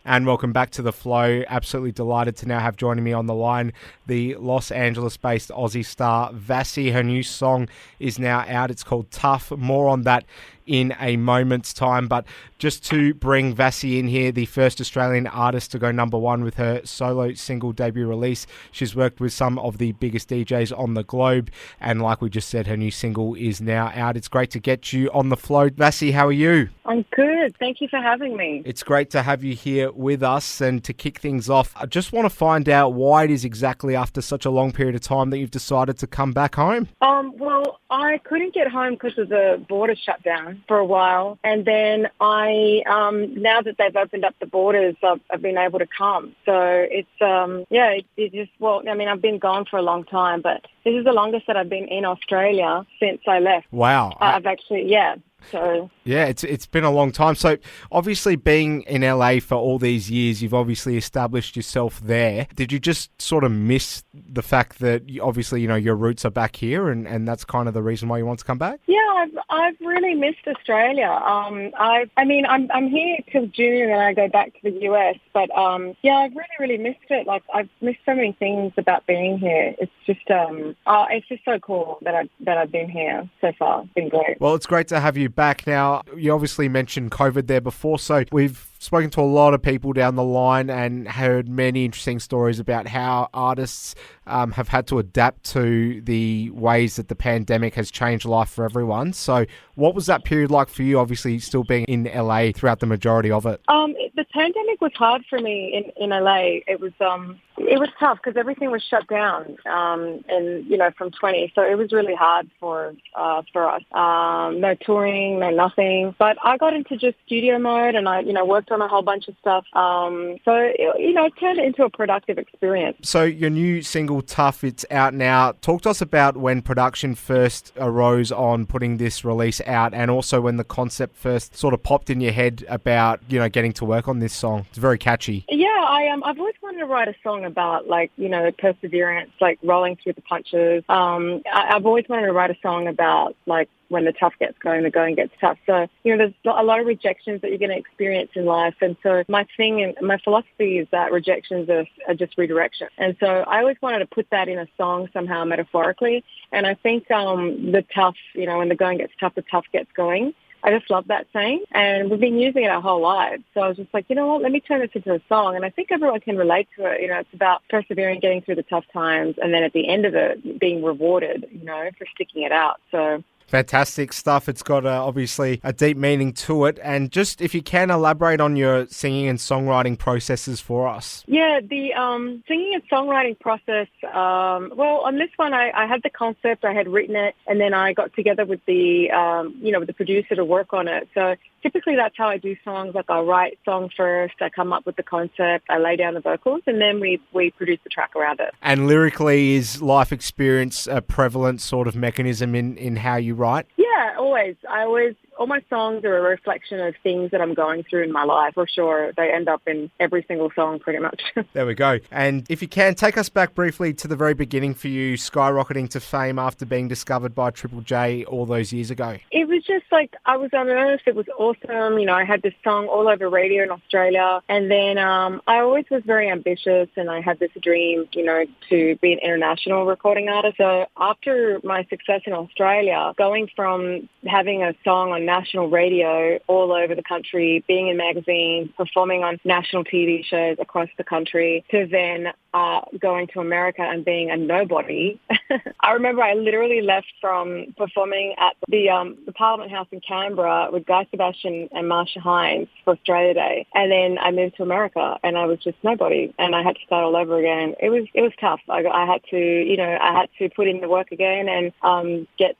And welcome back to The Flow. Absolutely delighted to now have joining me on the line the Los Angeles-based Aussie star VASSY. Her new song is now out. It's called TUFF. More on that in a moment's time. But just to bring VASSY in here, the first Australian artist to go number one with her solo single debut release. She's worked with some of the biggest DJs on the globe. And like we just said, her new single is now out. It's great to get you on The Flow. VASSY, how are you? I'm good. Thank you for having me. It's great to have you here with us. And to kick things off, I just want to find out why it is exactly after such a long period of time that you've decided to come back home. Well, I couldn't get home because of the border shut down for a while. And then now that they've opened up the borders, I've been able to come. So it's, I've been gone for a long time, but this is the longest that I've been in Australia since I left. Wow. So yeah, it's been a long time. So obviously being in LA for all these years, you've obviously established yourself there. Did you just sort of miss the fact that obviously, your roots are back here and that's kind of the reason why you want to come back? Yeah, I've really missed Australia. I'm here till June and then I go back to the US. But I've really missed it. Like I've missed so many things about being here. It's just so cool that I've been here so far. It's been great. Well, it's great to have you back. Now, you obviously mentioned COVID there before, so we've spoken to a lot of people down the line and heard many interesting stories about how artists have had to adapt to the ways that the pandemic has changed life for everyone. So what was that period like for you, obviously still being in LA throughout the majority of it? The pandemic was hard for me in LA. It was tough because everything was shut down from 20. So it was really hard for us. No touring, no nothing. But I got into just studio mode and I worked on a whole bunch of stuff. It turned into a productive experience. So your new single, TUFF, it's out now. Talk to us about when production first arose on putting this release out and also when the concept first sort of popped in your head about, getting to work on this song. It's very catchy. Yeah, I've always wanted to write a song about, perseverance, rolling through the punches. I've always wanted to write a song about, when the tough gets going, the going gets tough. So, there's a lot of rejections that you're going to experience in life. And so my thing and my philosophy is that rejections are just redirection. And so I always wanted to put that in a song somehow metaphorically. And I think the tough, when the going gets tough, the tough gets going. I just love that saying. And we've been using it our whole lives. So I was just like, you know what, let me turn this into a song. And I think everyone can relate to it. It's about persevering, getting through the tough times, and then at the end of it, being rewarded, for sticking it out. So fantastic stuff. It's got obviously a deep meaning to it. And just if you can elaborate on your singing and songwriting processes for us. Yeah, the singing and songwriting process, on this one I had the concept, I had written it, and then I got together with the producer to work on it. So typically that's how I do songs. Like I'll write song first, I come up with the concept, I lay down the vocals, and then we produce the track around it. And lyrically, is life experience a prevalent sort of mechanism in how you write? Yeah, always. All my songs are a reflection of things that I'm going through in my life, for sure. They end up in every single song, pretty much. There we go. And if you can, take us back briefly to the very beginning for you, skyrocketing to fame after being discovered by Triple J all those years ago. It was just I was on Earth. It was awesome. I had this song all over radio in Australia. And then I always was very ambitious, and I had this dream, to be an international recording artist. So after my success in Australia, going from having a song on national radio all over the country, being in magazines, performing on national TV shows across the country, to then going to America and being a nobody. I remember I literally left from performing at the Parliament House in Canberra with Guy Sebastian and Marsha Hines for Australia Day, and then I moved to America and I was just nobody, and I had to start all over again. It was tough. I had to put in the work again and get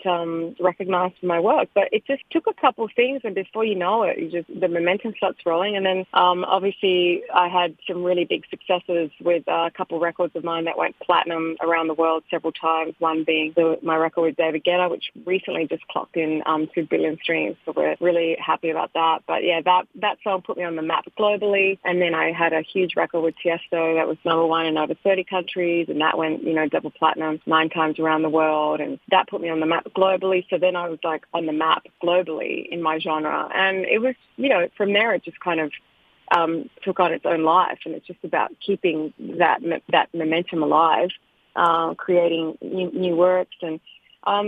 recognized for my work, but it just took a couple of things, and before you know it, the momentum starts rolling. And then obviously I had some really big successes with a couple of records of mine that went platinum around the world several times, one being my record with David Guetta, which recently just clocked in 2 billion streams, so we're really happy about that. But yeah, that song put me on the map globally. And then I had a huge record with Tiesto that was number one in over 30 countries, and that went double platinum 9 times around the world, and that put me on the map globally. So then I was on the map globally in my genre, and it was from there it just kind of took on its own life, and it's just about keeping that momentum alive, creating new works, and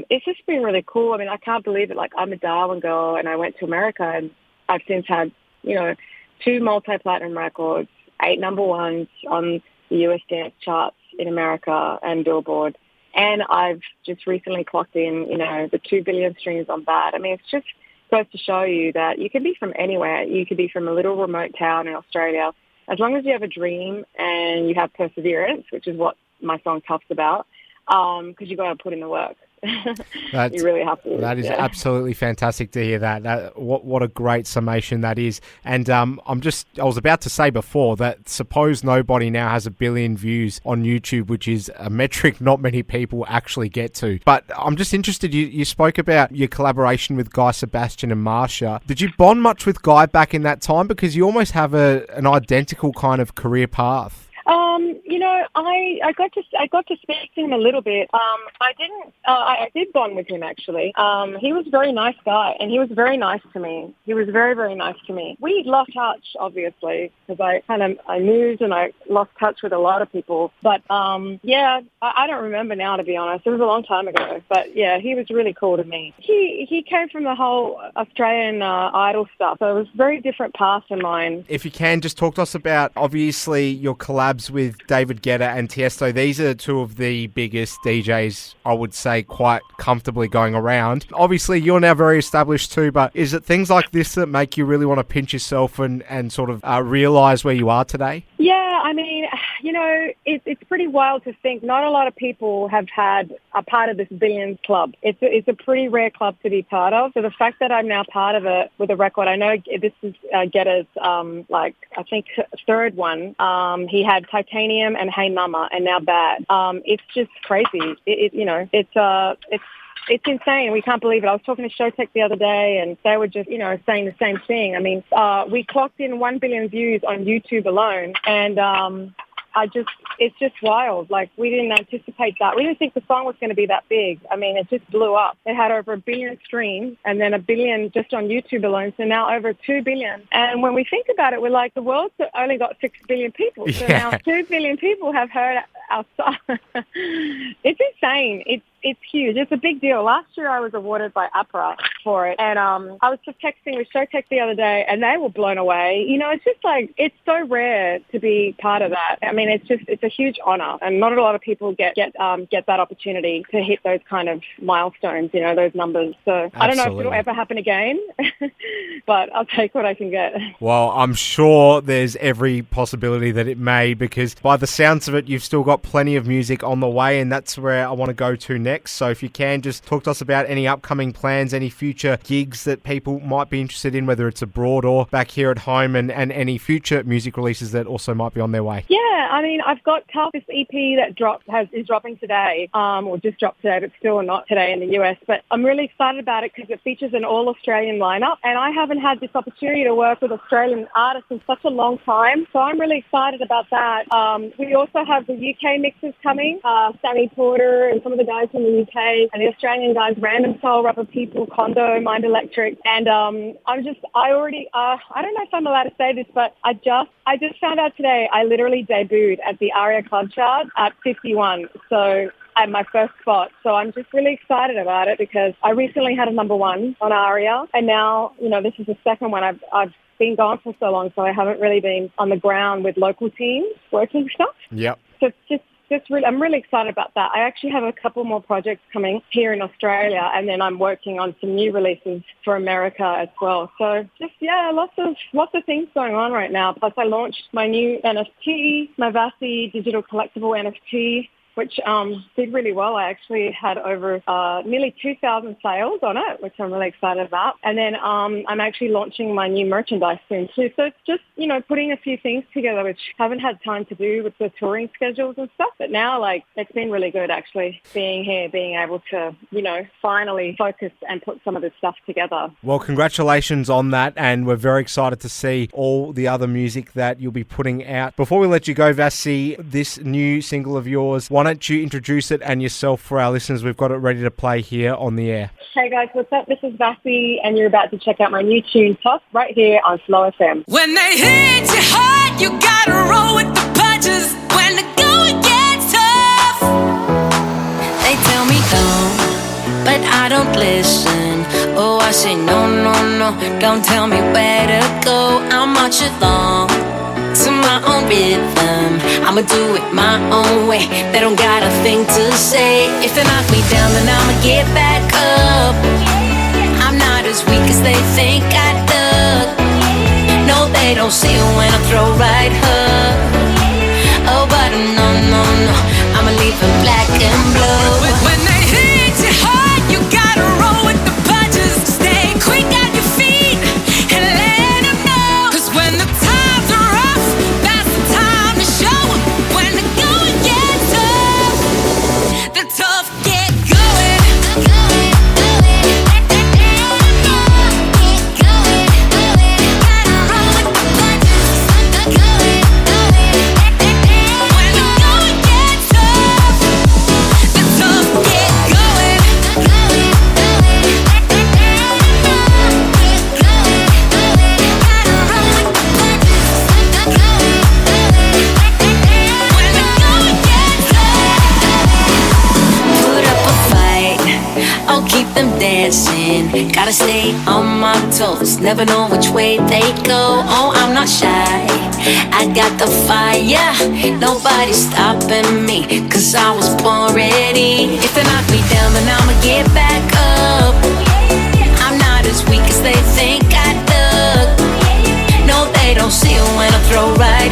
it's just been really cool. I mean, I can't believe it. Like, I'm a Darwin girl, and I went to America, and I've since had 2 multi-platinum records, 8 number ones on the US dance charts in America and Billboard. And I've just recently clocked in, the 2 billion streams on that. I mean, it's just goes to show you that you can be from anywhere. You could be from a little remote town in Australia. As long as you have a dream and you have perseverance, which is what my song Tuff's about, because you got to put in the work. You really have to. That is absolutely fantastic to hear that. What a great summation that is. And I was about to say before that suppose nobody now has 1 billion views on YouTube, which is a metric not many people actually get to. But I'm just interested, you spoke about your collaboration with Guy Sebastian and Marsha. Did you bond much with Guy back in that time? Because you almost have an identical kind of career path. I got to speak to him a little bit. I did bond with him, actually. He was a very nice guy, and he was very nice to me. He was very, very nice to me. We lost touch, obviously, because I moved and I lost touch with a lot of people. But, I don't remember now, to be honest. It was a long time ago. But, yeah, he was really cool to me. He came from the whole Australian Idol stuff, so it was a very different path than mine. If you can, just talk to us about, obviously, your collabs with David Guetta and Tiesto. These are 2 of the biggest DJs, I would say, quite comfortably going around. Obviously, you're now very established too, but is it things like this that make you really want to pinch yourself and sort of realise where you are today? Yeah, I mean, it's pretty wild to think not a lot of people have had a part of this billions club. It's a pretty rare club to be part of. So the fact that I'm now part of it with a record, I know this is Guetta's, I think 3rd one. He had Titanium and Hey Mama and now Bad. It's just crazy. It's insane. We can't believe it. I was talking to Showtek the other day, and they were just, saying the same thing. I mean, we clocked in 1 billion views on YouTube alone, and it's just wild. Like, we didn't anticipate that. We didn't think the song was going to be that big. I mean, it just blew up. It had over 1 billion streams and then 1 billion just on YouTube alone. So now over 2 billion. And when we think about it, we're like, the world's only got 6 billion people. So now 2 billion people have heard our song. It's insane. It's huge. It's a big deal. Last year I was awarded by APRA for it, and I was just texting with Showtek the other day, and they were blown away. It's just like, it's so rare to be part of that. I mean, it's a huge honor, and not a lot of people get that opportunity to hit those kind of milestones, those numbers. So absolutely. I don't know if it'll ever happen again, but I'll take what I can get. Well, I'm sure there's every possibility that it may, because by the sounds of it, you've still got plenty of music on the way, and that's where I want to go to next. So if you can, just talk to us about any upcoming plans, any future gigs that people might be interested in, whether it's abroad or back here at home, and any future music releases that also might be on their way. Yeah, I mean, I've got TUFF, this EP that is dropping today, or just dropped today, but still not today in the US. But I'm really excited about it because it features an all-Australian lineup, and I haven't had this opportunity to work with Australian artists in such a long time. So I'm really excited about that. We also have the UK mixes coming, Sammy Porter and some of the guys from the UK, and the Australian guys, Random Soul, Rubber People, Kondo, Mind Electric, and I don't know if I'm allowed to say this, but I just found out today I literally debuted at the ARIA Club Chart at 51, so at my first spot. So I'm just really excited about it because I recently had a number 1 on ARIA, and now, this is the second one. I've been gone for so long, so I haven't really been on the ground with local teams working stuff. Yep. So it's I'm really excited about that. I actually have a couple more projects coming here in Australia, and then I'm working on some new releases for America as well. So lots of things going on right now. Plus I launched my new NFT, my VASSY digital collectible NFT, which did really well. I actually had over nearly 2,000 sales on it, which I'm really excited about. And then I'm actually launching my new merchandise soon too. So it's just, putting a few things together, which I haven't had time to do with the touring schedules and stuff. But now, it's been really good actually being here, being able to, finally focus and put some of this stuff together. Well, congratulations on that. And we're very excited to see all the other music that you'll be putting out. Before we let you go, VASSY, this new single of yours, one don't you introduce it and yourself for our listeners? We've got it ready to play here on the air. Hey guys, what's up? This is VASSY, and you're about to check out my new tune, TUFF, right here on Slow FM. When they hit you hard, you gotta roll with the punches. When the going gets tough, they tell me no, but I don't listen. Oh, I say no, no, no, don't tell me where to go. I'll march along to my own rhythm. I'ma do it my own way. They don't got a thing to say. If they knock me down, then I'ma get back up. I'm not as weak as they think I look. No, they don't see it when I throw right hook. Oh, but no, no, no, I'ma leave them black and blue. When they hit you hard, you gotta roll with the punches. Stay quick on your feet and let them know. 'Cause when the times are rough, that's the time to show 'em. When the going gets tough, the tough get going. Gotta stay on my toes, never know which way they go. Oh, I'm not shy, I got the fire. Nobody's stopping me, 'cause I was born ready. If they knock me down, then I'ma get back up. I'm not as weak as they think I look. No, they don't see it when I throw right